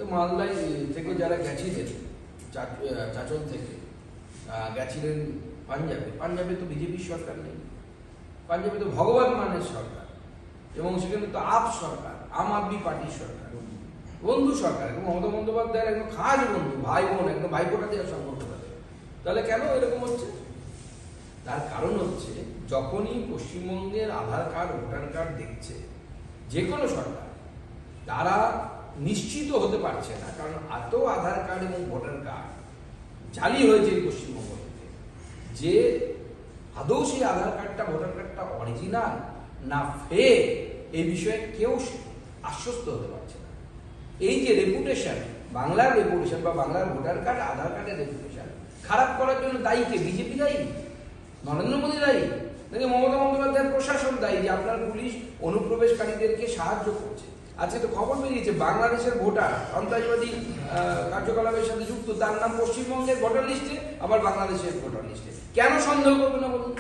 তো মালদায় থেকে যারা গেছিলেন চাচল থেকে গেছিলেন পাঞ্জাবে তো বিজেপির সরকার নেই, পাঞ্জাবে তো ভগবান মানের সরকার, এবং সেখানে তো আপ সরকার, আম আদমি পার্টির সরকার, বন্ধু সরকার, এবং মমতা বন্দ্যোপাধ্যায়ের একদম খাস বন্ধু, ভাই বোন, একদম ভাইফোঁটা দেওয়ার সম্পর্ক তাদের। তাহলে কেন এরকম হচ্ছে? তার কারণ হচ্ছে যখনই পশ্চিমবঙ্গের আধার কার্ড ভোটার কার্ড দেখছে যে কোনো সরকার, তারা নিশ্চিত হতে পারছে না, কারণ এত আধার কার্ড এবং ভোটার কার্ড জালি হয়েছে পশ্চিমবঙ্গ থেকে, যে আদৌ সেই আধার কার্ডটা ভোটার কার্ডটা অরিজিনাল না ফেক এই বিষয়ে কেউ আশ্বস্ত হতে পারছে না। এই যে রেপুটেশন, বাংলার রেপুটেশন বা বাংলার ভোটার কার্ড আধার কার্ডের রেপুটেশন খারাপ করার জন্য দায়ী কে? বিজেপি দায়ী? নরেন্দ্র মোদী দায়ী? নাকি মমতা বন্দ্যোপাধ্যায়ের প্রশাসন দায়ী যে আপনার পুলিশ অনুপ্রবেশকারীদেরকে সাহায্য করছে? আজকে তো খবর বেরিয়েছে বাংলাদেশের ভোটার সন্ত্রাসবাদী কার্যকলাপের সাথে যুক্ত, তার নাম পশ্চিমবঙ্গের ভোটার লিস্টে, আবার বাংলাদেশের ভোটার লিস্টে। কেন সন্দেহ করবে না বলুন?